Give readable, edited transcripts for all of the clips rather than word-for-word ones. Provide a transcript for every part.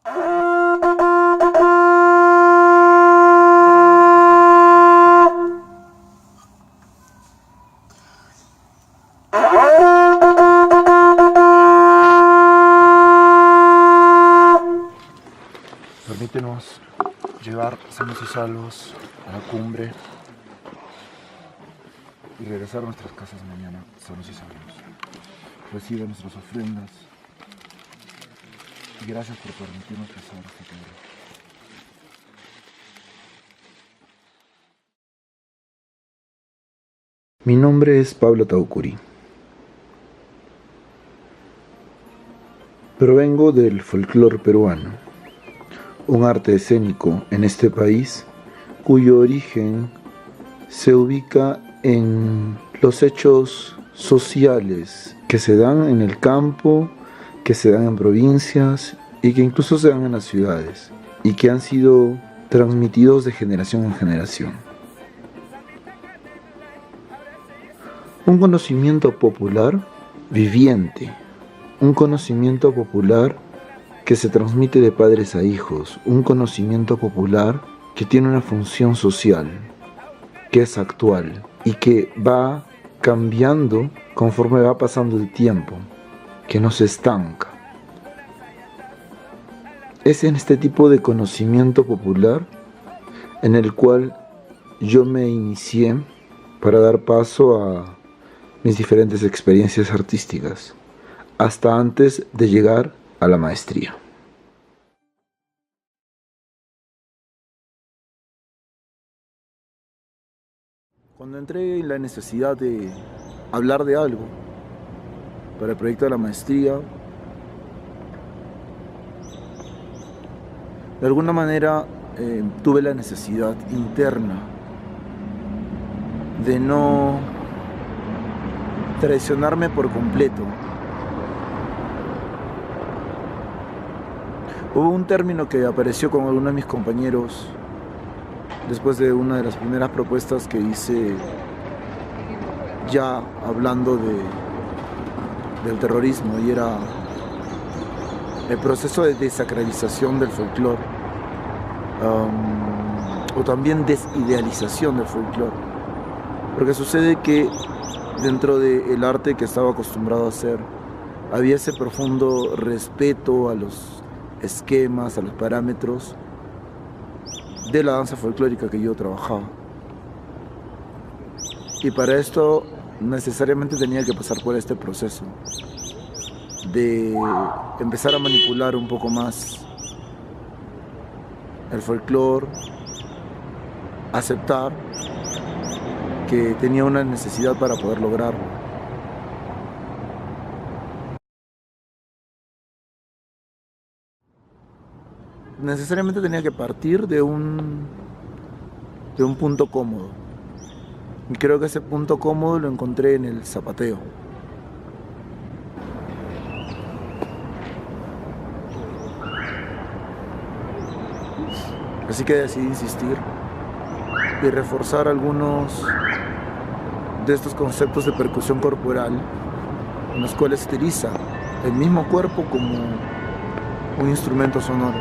Permítenos llegar sanos y salvos a la cumbre y regresar a nuestras casas mañana sanos y salvos. Recibe nuestras ofrendas y gracias por permitirnos pasar esta tierra. Mi nombre es Pablo Taucuri. Provengo del folclore peruano, un arte escénico en este país cuyo origen se ubica en los hechos sociales que se dan en el campo, que se dan en provincias y que incluso se dan en las ciudades y que han sido transmitidos de generación en generación. Un conocimiento popular viviente, un conocimiento popular que se transmite de padres a hijos, un conocimiento popular que tiene una función social, que es actual y que va cambiando conforme va pasando el tiempo, que no se estanca. Es en este tipo de conocimiento popular en el cual yo me inicié para dar paso a mis diferentes experiencias artísticas, hasta antes de llegar a la maestría. Cuando entré en la necesidad de hablar de algo para el proyecto de la maestría, de alguna manera tuve la necesidad interna de no traicionarme por completo. Hubo un término que apareció con algunos de mis compañeros después de una de las primeras propuestas que hice, ya hablando del terrorismo, y era el proceso de desacralización del folclore, o también desidealización del folclore, porque sucede que dentro del arte que estaba acostumbrado a hacer había ese profundo respeto a los esquemas, a los parámetros de la danza folclórica que yo trabajaba. Y para esto necesariamente tenía que pasar por este proceso de empezar a manipular un poco más el folclore, aceptar que tenía una necesidad para poder lograrlo. Necesariamente tenía que partir de un punto cómodo. Y creo que ese punto cómodo lo encontré en el zapateo. Así que decidí insistir y reforzar algunos de estos conceptos de percusión corporal, en los cuales se utiliza el mismo cuerpo como un instrumento sonoro.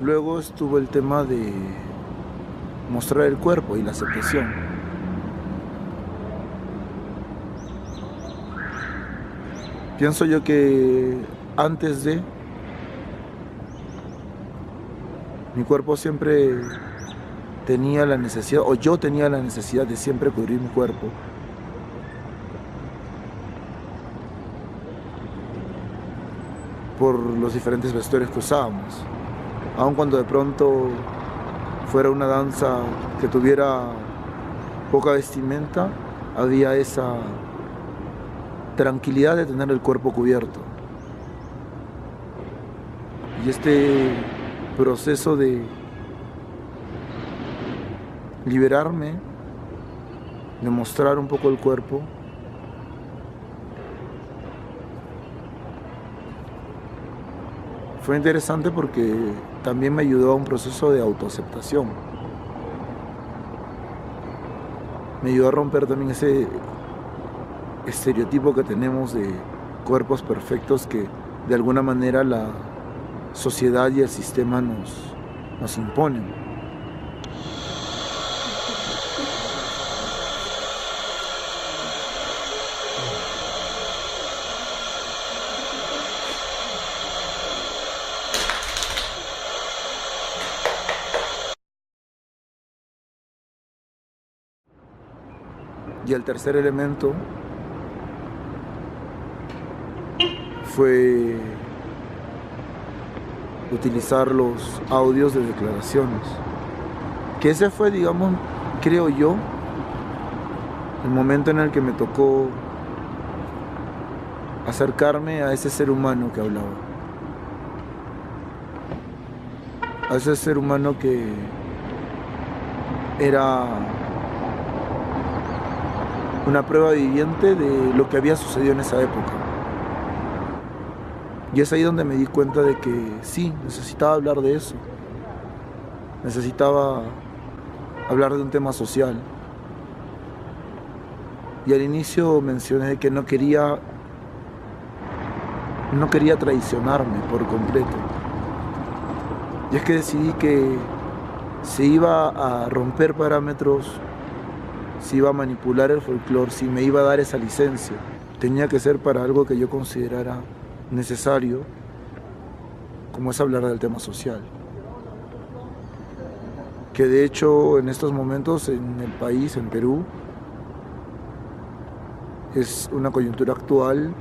Luego estuvo el tema de mostrar el cuerpo y la aceptación. Pienso yo que antes de, mi cuerpo siempre tenía la necesidad, o yo tenía la necesidad de siempre cubrir mi cuerpo. Por los diferentes vestuarios que usábamos. Aun cuando de pronto fuera una danza que tuviera poca vestimenta, había esa tranquilidad de tener el cuerpo cubierto. Y este proceso de liberarme, de mostrar un poco el cuerpo, fue interesante porque también me ayudó a un proceso de autoaceptación. Me ayudó a romper también ese estereotipo que tenemos de cuerpos perfectos que de alguna manera la sociedad y el sistema nos imponen. Y el tercer elemento fue utilizar los audios de declaraciones. Que ese fue, digamos, creo yo, el momento en el que me tocó acercarme a ese ser humano que hablaba. A ese ser humano que era una prueba viviente de lo que había sucedido en esa época. Y es ahí donde me di cuenta de que sí, necesitaba hablar de eso. Necesitaba hablar de un tema social. Y al inicio mencioné que no quería traicionarme por completo. Y es que decidí que se iba a romper parámetros, se iba a manipular el folclore, si me iba a dar esa licencia. Tenía que ser para algo que yo considerara necesario, como es hablar del tema social. Que de hecho en estos momentos en el país, en Perú, es una coyuntura actual,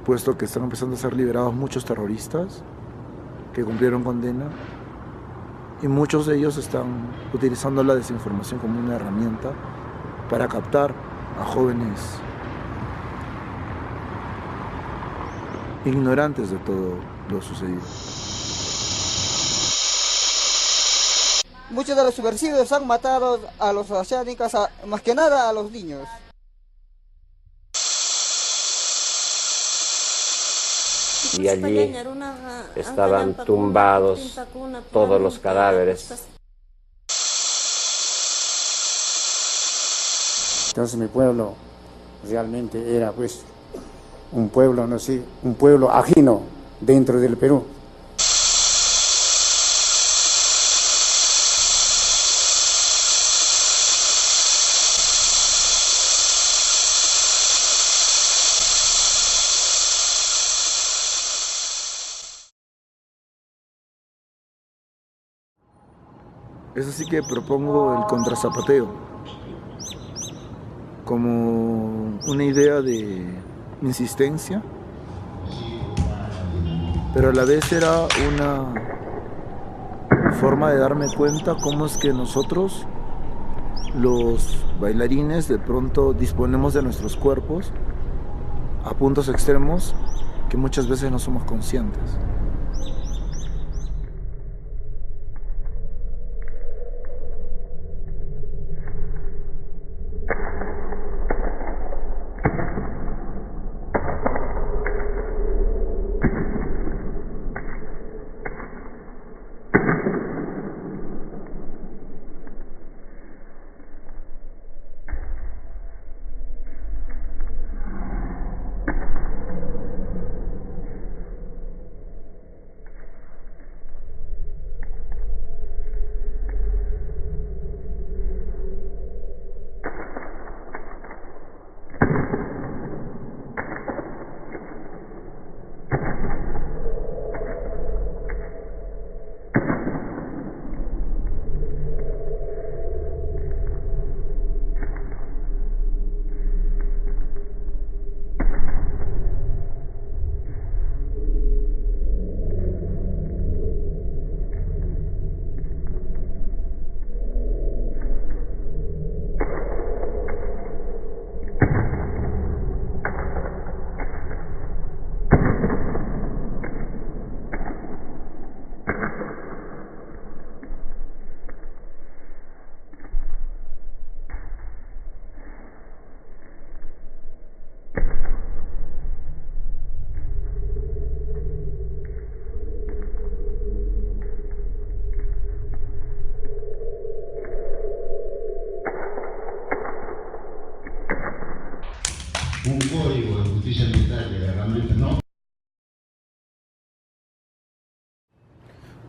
puesto que están empezando a ser liberados muchos terroristas que cumplieron condena, y muchos de ellos están utilizando la desinformación como una herramienta para captar a jóvenes ignorantes de todo lo sucedido. Muchos de los subversivos han matado a los oceánicos, más que nada a los niños. Y allí estaban tumbados todos los cadáveres. Entonces mi pueblo realmente era pues un pueblo, no sé, un pueblo ajeno dentro del Perú. Es así que propongo el contrazapateo como una idea de insistencia, pero a la vez era una forma de darme cuenta cómo es que nosotros, los bailarines, de pronto disponemos de nuestros cuerpos a puntos extremos que muchas veces no somos conscientes.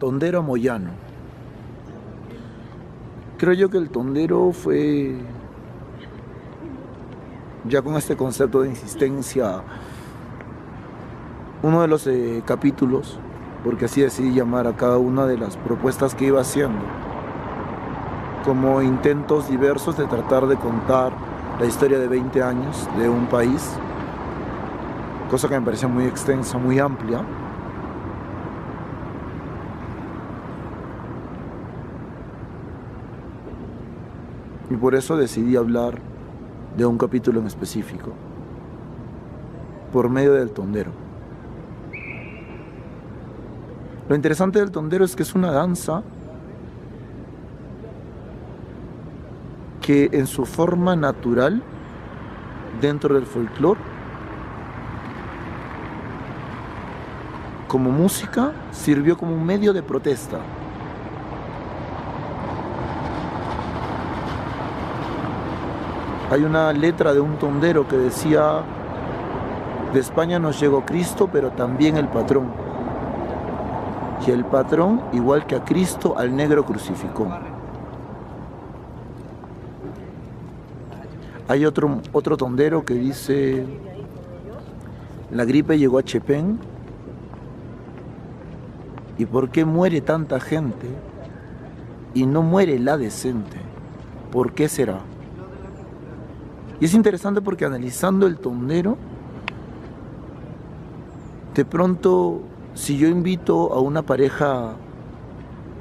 tondero a Moyano. Creo yo que el tondero fue, ya con este concepto de insistencia, uno de los capítulos, porque así decidí llamar a cada una de las propuestas que iba haciendo, como intentos diversos de tratar de contar la historia de 20 años de un país, cosa que me parecía muy extensa, muy amplia. Y por eso decidí hablar de un capítulo en específico, por medio del tondero. Lo interesante del tondero es que es una danza que en su forma natural, dentro del folclore, como música, sirvió como un medio de protesta. Hay una letra de un tondero que decía: de España nos llegó Cristo, pero también el patrón. Y el patrón, igual que a Cristo, al negro crucificó. Hay otro tondero que dice: la gripe llegó a Chepén, ¿y por qué muere tanta gente y no muere la decente? ¿Por qué será? Y es interesante porque analizando el tondero, de pronto, si yo invito a una pareja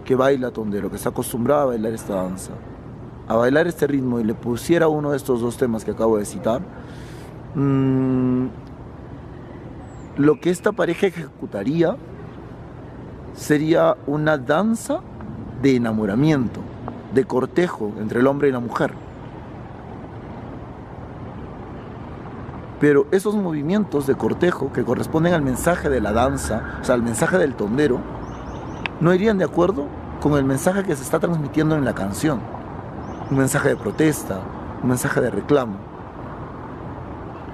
que baila tondero, que está acostumbrada a bailar esta danza, a bailar este ritmo, y le pusiera uno de estos dos temas que acabo de citar, lo que esta pareja ejecutaría sería una danza de enamoramiento, de cortejo entre el hombre y la mujer. Pero esos movimientos de cortejo que corresponden al mensaje de la danza, o sea, al mensaje del tondero, no irían de acuerdo con el mensaje que se está transmitiendo en la canción. Un mensaje de protesta, un mensaje de reclamo.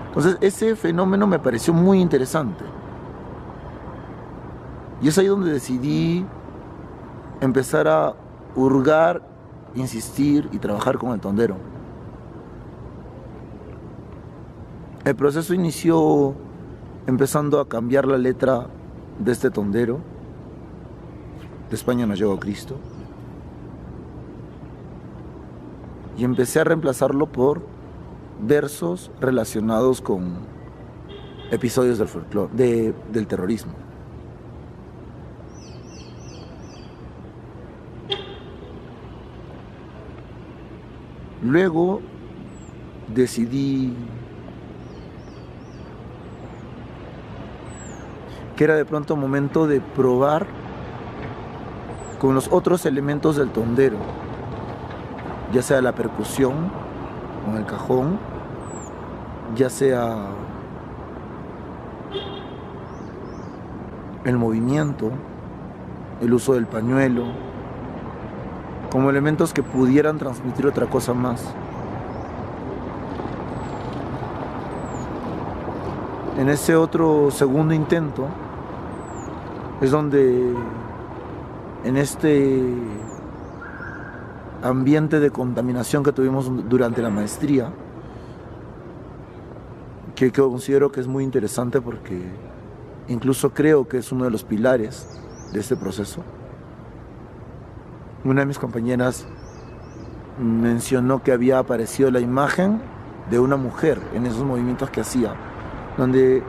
Entonces, ese fenómeno me pareció muy interesante. Y es ahí donde decidí empezar a hurgar, insistir y trabajar con el tondero. El proceso inició empezando a cambiar la letra de este tondero, de España nos llegó Cristo, y empecé a reemplazarlo por versos relacionados con episodios del folclore, del terrorismo. Luego decidí que era de pronto momento de probar con los otros elementos del tondero, ya sea la percusión con el cajón, ya sea el movimiento, el uso del pañuelo, como elementos que pudieran transmitir otra cosa más. En ese otro segundo intento es donde, en este ambiente de contaminación que tuvimos durante la maestría, que considero que es muy interesante porque incluso creo que es uno de los pilares de este proceso, una de mis compañeras mencionó que había aparecido la imagen de una mujer en esos movimientos que hacía, donde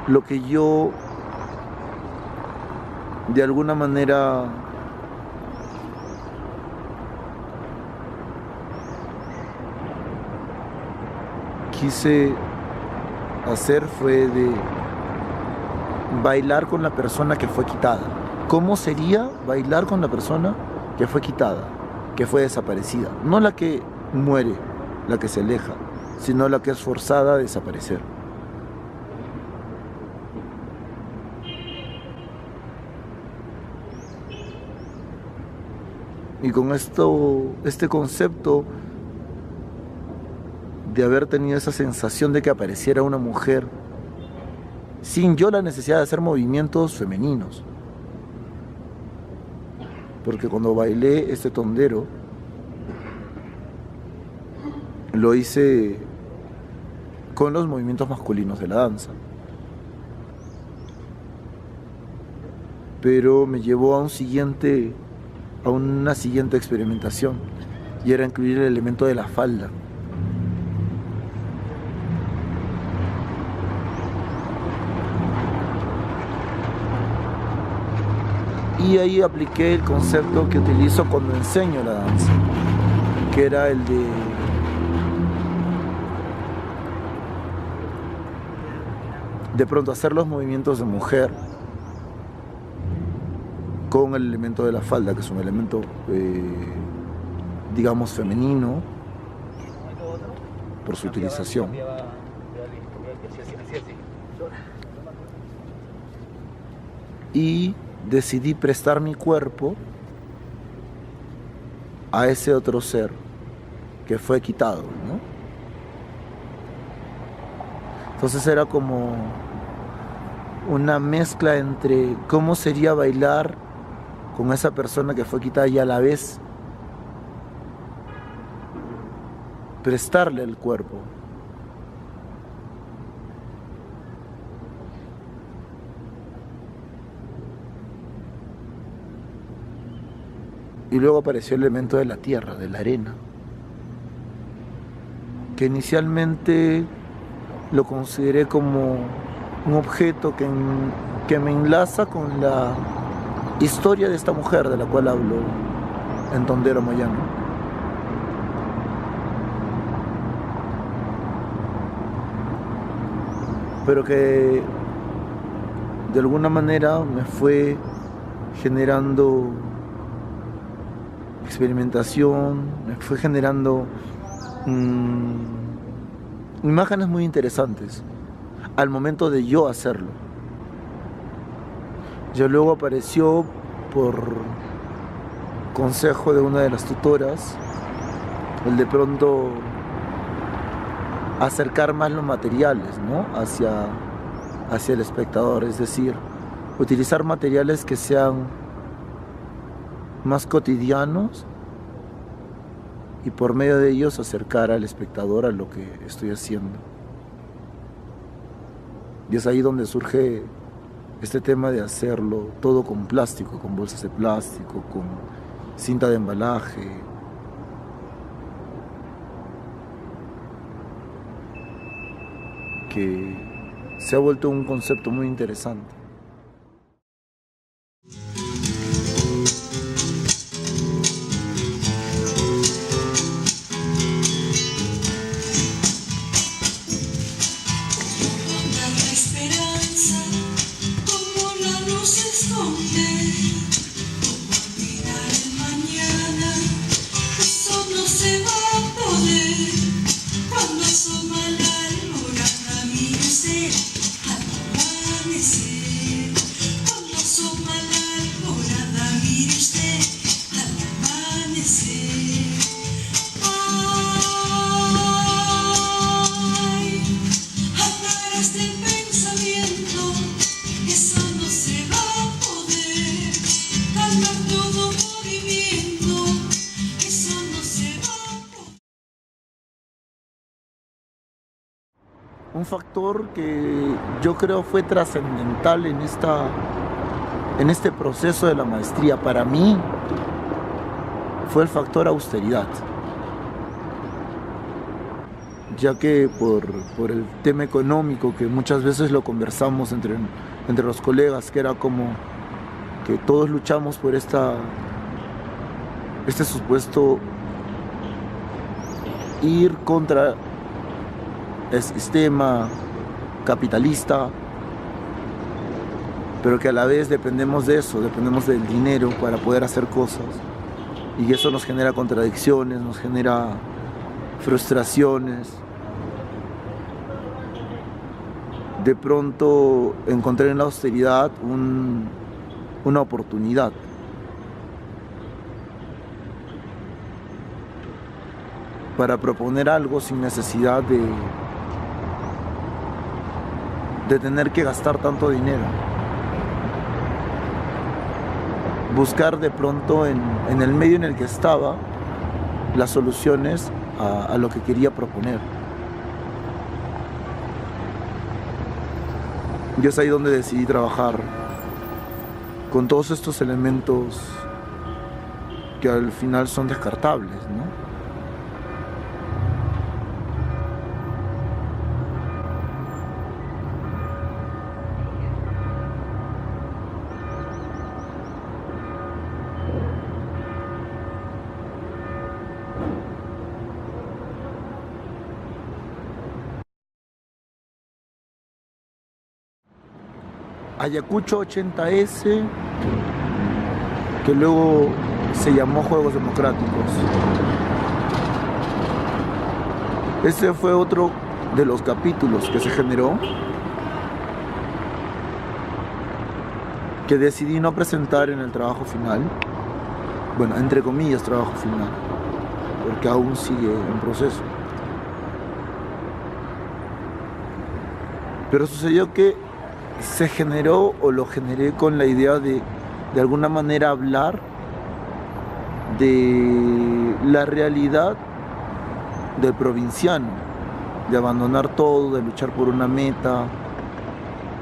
lo que yo de alguna manera quise hacer fue de bailar con la persona que fue quitada. ¿Cómo sería bailar con la persona que fue quitada, que fue desaparecida? No la que muere, la que se aleja, sino la que es forzada a desaparecer. Y con este concepto de haber tenido esa sensación de que apareciera una mujer, sin yo la necesidad de hacer movimientos femeninos, porque cuando bailé este tondero, lo hice con los movimientos masculinos de la danza. Pero me llevó a una siguiente experimentación, y era incluir el elemento de la falda. Y ahí apliqué el concepto que utilizo cuando enseño la danza, que era el de pronto hacer los movimientos de mujer con el elemento de la falda, que es un elemento, digamos, femenino por su utilización. Y decidí prestar mi cuerpo a ese otro ser que fue quitado, ¿no? Entonces era como una mezcla entre cómo sería bailar con esa persona que fue quitada y a la vez prestarle el cuerpo. Y luego apareció el elemento de la tierra, de la arena, que inicialmente lo consideré como un objeto que me enlaza con la historia de esta mujer de la cual hablo en Tondero Moyano. Pero que de alguna manera me fue generando experimentación, me fue generando imágenes muy interesantes al momento de yo hacerlo. Ya luego apareció, por consejo de una de las tutoras, el de pronto acercar más los materiales, ¿no?, hacia el espectador, es decir, utilizar materiales que sean más cotidianos y por medio de ellos acercar al espectador a lo que estoy haciendo. Y es ahí donde surge este tema de hacerlo todo con plástico, con bolsas de plástico, con cinta de embalaje. Que se ha vuelto un concepto muy interesante. Un factor que yo creo fue trascendental en este proceso de la maestría para mí fue el factor austeridad, ya que por el tema económico, que muchas veces lo conversamos entre los colegas, que era como que todos luchamos por este supuesto ir contra el sistema capitalista, pero que a la vez dependemos de eso, dependemos del dinero para poder hacer cosas, y eso nos genera contradicciones, nos genera frustraciones. De pronto encontré en la austeridad una oportunidad para proponer algo sin necesidad de tener que gastar tanto dinero. buscar de pronto en el medio en el que estaba las soluciones a lo que quería proponer. Y es ahí donde decidí trabajar con todos estos elementos que al final son descartables, ¿no? Ayacucho 80S, que luego se llamó Juegos Democráticos. Este fue otro de los capítulos que se generó, que decidí no presentar en el trabajo final, bueno, entre comillas trabajo final, porque aún sigue en proceso. Pero sucedió que se generó, o lo generé con la idea de alguna manera hablar de la realidad del provinciano, de abandonar todo, de luchar por una meta,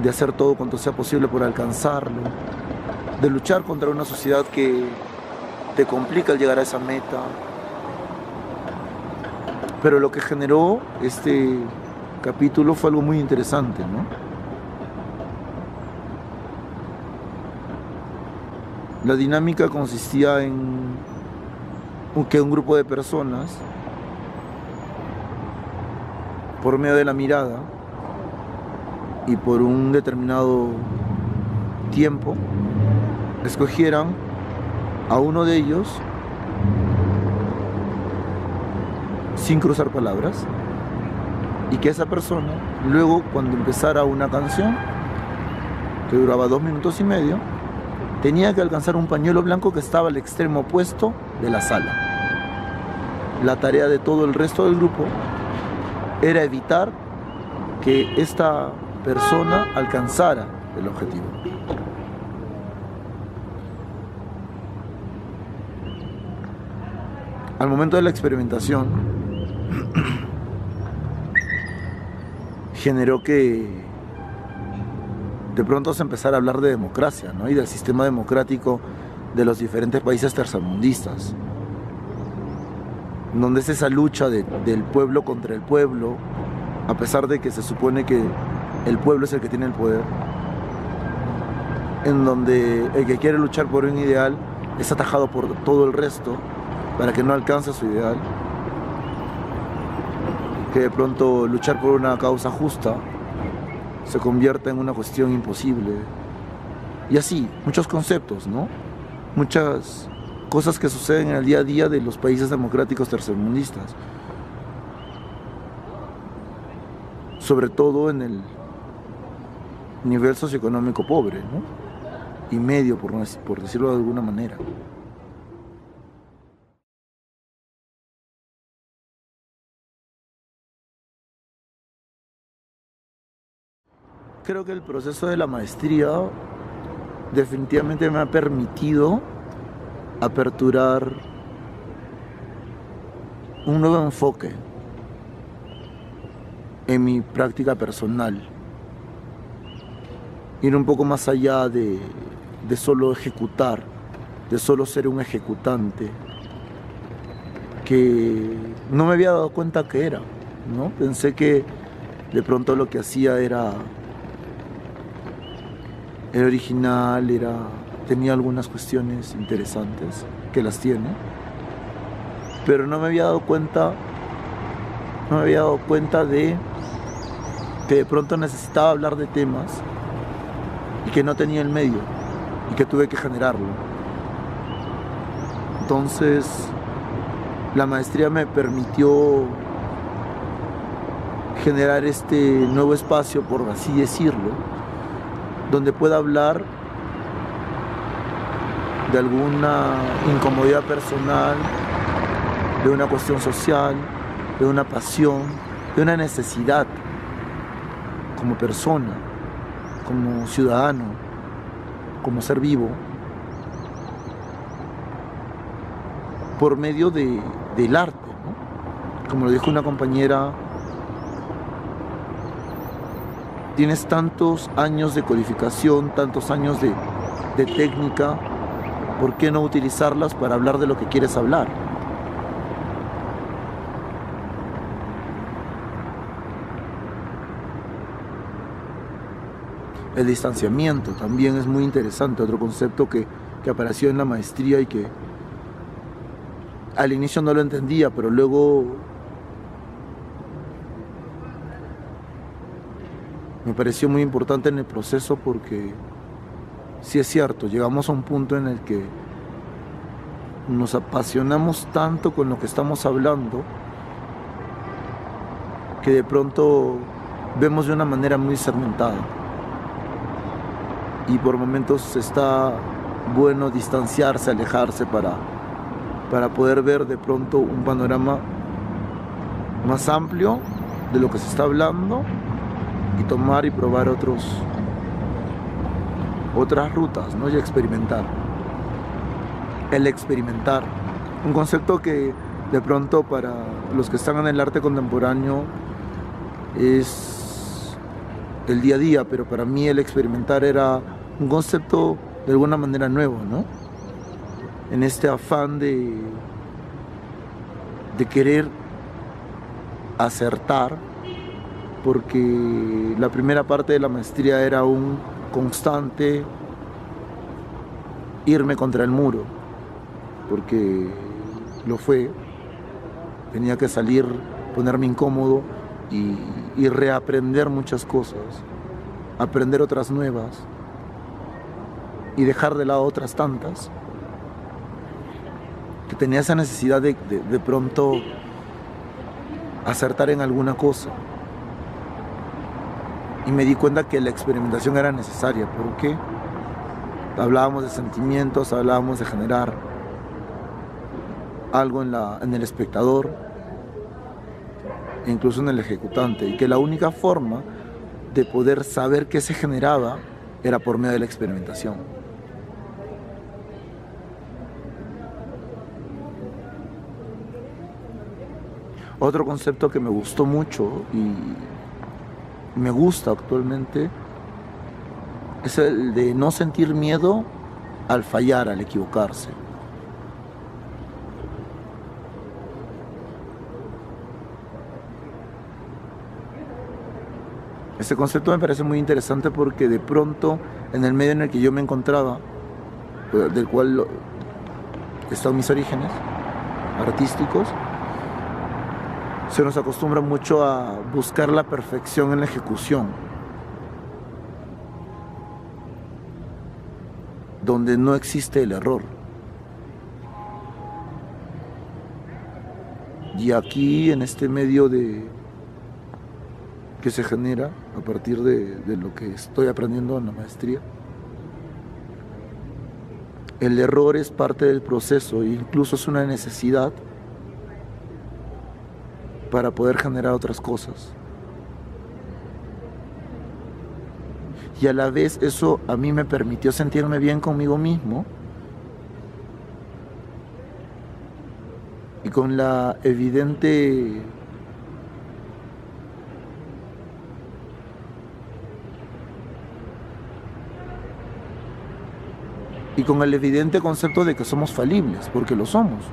de hacer todo cuanto sea posible por alcanzarlo, de luchar contra una sociedad que te complica el llegar a esa meta. Pero lo que generó este capítulo fue algo muy interesante, ¿no? La dinámica consistía en que un grupo de personas, por medio de la mirada y por un determinado tiempo, escogieran a uno de ellos sin cruzar palabras, y que esa persona, luego, cuando empezara una canción que duraba 2 minutos y medio, tenía que alcanzar un pañuelo blanco que estaba al extremo opuesto de la sala. La tarea de todo el resto del grupo era evitar que esta persona alcanzara el objetivo. Al momento de la experimentación, generó que de pronto se empezara a hablar de democracia, ¿no? Y del sistema democrático de los diferentes países tercermundistas, donde es esa lucha del pueblo contra el pueblo, a pesar de que se supone que el pueblo es el que tiene el poder, en donde el que quiere luchar por un ideal es atajado por todo el resto para que no alcance su ideal, que de pronto luchar por una causa justa se convierta en una cuestión imposible. Y así, muchos conceptos, ¿no? Muchas cosas que suceden en el día a día de los países democráticos tercermundistas. Sobre todo en el nivel socioeconómico pobre, ¿no? Y medio, por decirlo de alguna manera. Creo que el proceso de la maestría definitivamente me ha permitido aperturar un nuevo enfoque en mi práctica personal. Ir un poco más allá de solo ejecutar, de solo ser un ejecutante, que no me había dado cuenta que era, ¿no? Pensé que de pronto lo que hacía era original, tenía algunas cuestiones interesantes, que las tiene, pero no me había dado cuenta de que de pronto necesitaba hablar de temas y que no tenía el medio y que tuve que generarlo. Entonces, la maestría me permitió generar este nuevo espacio, por así decirlo, donde pueda hablar de alguna incomodidad personal, de una cuestión social, de una pasión, de una necesidad como persona, como ciudadano, como ser vivo, por medio del arte, ¿no? Como lo dijo una compañera, tienes tantos años de codificación, tantos años de técnica, ¿por qué no utilizarlas para hablar de lo que quieres hablar? El distanciamiento también es muy interesante, otro concepto que apareció en la maestría y que al inicio no lo entendía, pero luego me pareció muy importante en el proceso, porque sí es cierto, llegamos a un punto en el que nos apasionamos tanto con lo que estamos hablando que de pronto vemos de una manera muy segmentada, y por momentos está bueno distanciarse, alejarse para poder ver de pronto un panorama más amplio de lo que se está hablando y tomar y probar otras rutas, ¿no? Y experimentar. El experimentar, un concepto que de pronto para los que están en el arte contemporáneo es el día a día, pero para mí el experimentar era un concepto de alguna manera nuevo, ¿no? En este afán de querer acertar, porque la primera parte de la maestría era un constante irme contra el muro, porque lo fue, tenía que salir, ponerme incómodo y reaprender muchas cosas, aprender otras nuevas y dejar de lado otras tantas, que tenía esa necesidad de pronto acertar en alguna cosa. Y me di cuenta que la experimentación era necesaria, porque hablábamos de sentimientos, hablábamos de generar algo en el espectador e incluso en el ejecutante, y que la única forma de poder saber qué se generaba era por medio de la experimentación. Otro concepto que me gustó mucho y me gusta actualmente es el de no sentir miedo al fallar, al equivocarse. Este concepto me parece muy interesante porque de pronto, en el medio en el que yo me encontraba, del cual están mis orígenes artísticos, se nos acostumbra mucho a buscar la perfección en la ejecución, donde no existe el error. Y aquí, en este medio que se genera a partir de lo que estoy aprendiendo en la maestría, el error es parte del proceso e incluso es una necesidad para poder generar otras cosas. Y a la vez eso a mí me permitió sentirme bien conmigo mismo y con la evidente concepto de que somos falibles, porque lo somos.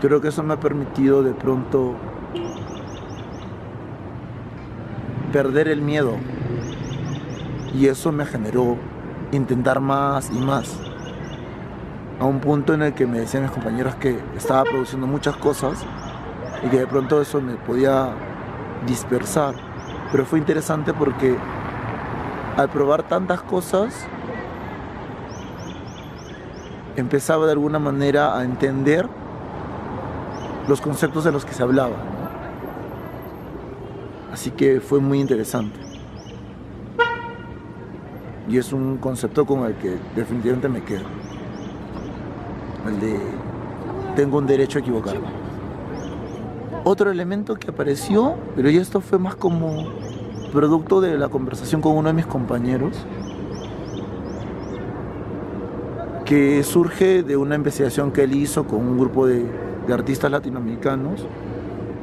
Creo que eso me ha permitido de pronto perder el miedo, y eso me generó intentar más y más, a un punto en el que me decían mis compañeros que estaba produciendo muchas cosas y que de pronto eso me podía dispersar. Pero fue interesante porque al probar tantas cosas empezaba de alguna manera a entender los conceptos de los que se hablaba, ¿no? Así que fue muy interesante. Y es un concepto con el que definitivamente me quedo. El de tengo un derecho a equivocarme. Otro elemento que apareció, pero ya esto fue más como producto de la conversación con uno de mis compañeros, que surge de una investigación que él hizo con un grupo de artistas latinoamericanos,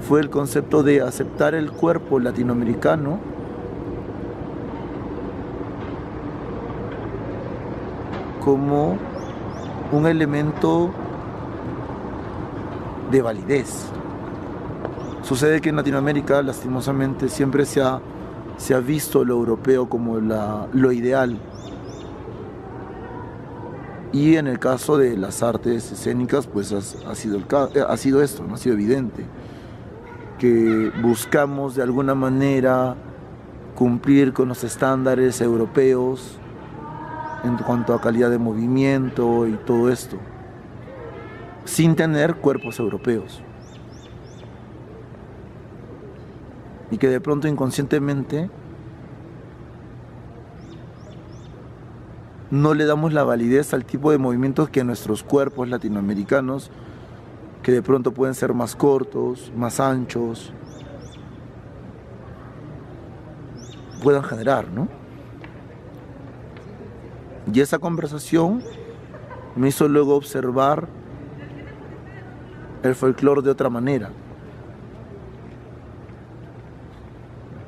fue el concepto de aceptar el cuerpo latinoamericano como un elemento de validez. Sucede que en Latinoamérica, lastimosamente, siempre se ha visto lo europeo como lo ideal. Y en el caso de las artes escénicas, pues ha sido esto, ¿no? Ha sido evidente que buscamos de alguna manera cumplir con los estándares europeos en cuanto a calidad de movimiento y todo esto, sin tener cuerpos europeos. Y que de pronto inconscientemente no le damos la validez al tipo de movimientos que nuestros cuerpos latinoamericanos, que de pronto pueden ser más cortos, más anchos, puedan generar, ¿no? Y esa conversación me hizo luego observar el folclore de otra manera.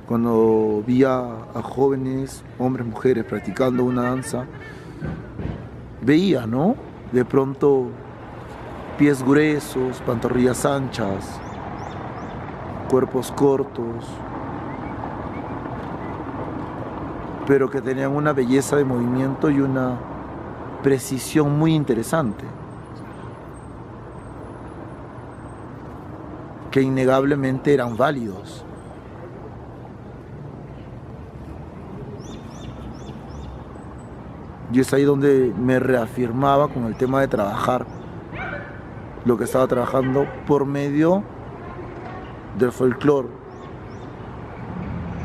Cuando vi a jóvenes, hombres, mujeres, practicando una danza, veía, ¿no? De pronto pies gruesos, pantorrillas anchas, cuerpos cortos, pero que tenían una belleza de movimiento y una precisión muy interesante, que innegablemente eran válidos. Y es ahí donde me reafirmaba con el tema de trabajar lo que estaba trabajando por medio del folclore.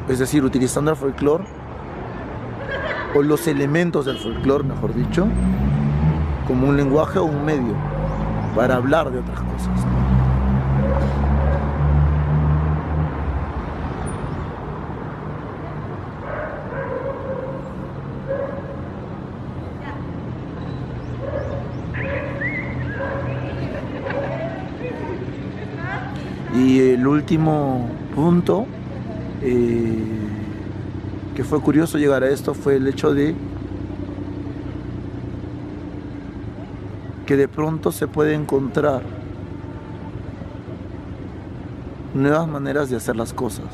Es decir, utilizando el folclore, o los elementos del folclore, mejor dicho, como un lenguaje o un medio para hablar de otras cosas. Y el último punto, que fue curioso llegar a esto, fue el hecho de que de pronto se puede encontrar nuevas maneras de hacer las cosas,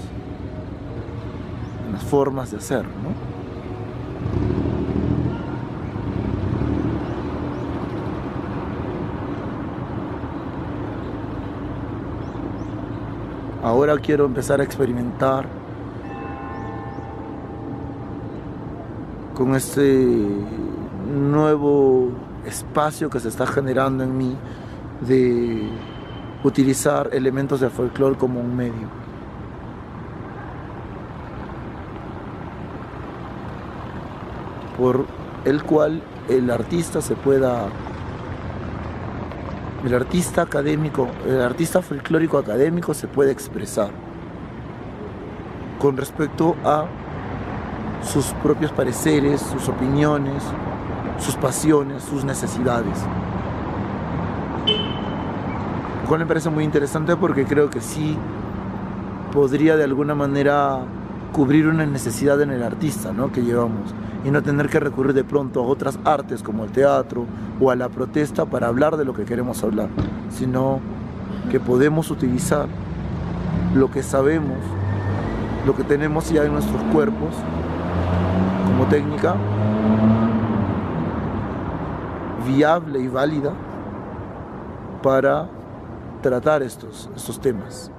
unas formas de hacer, ¿no? Ahora quiero empezar a experimentar con este nuevo espacio que se está generando en mí de utilizar elementos del folclore como un medio. Por el cual el artista folclórico académico se puede expresar con respecto a sus propios pareceres, sus opiniones, sus pasiones, sus necesidades. Lo cual me parece muy interesante porque creo que sí podría de alguna manera cubrir una necesidad en el artista, ¿no?, que llevamos, y no tener que recurrir de pronto a otras artes como el teatro o a la protesta para hablar de lo que queremos hablar, sino que podemos utilizar lo que sabemos, lo que tenemos ya en nuestros cuerpos como técnica viable y válida para tratar estos temas.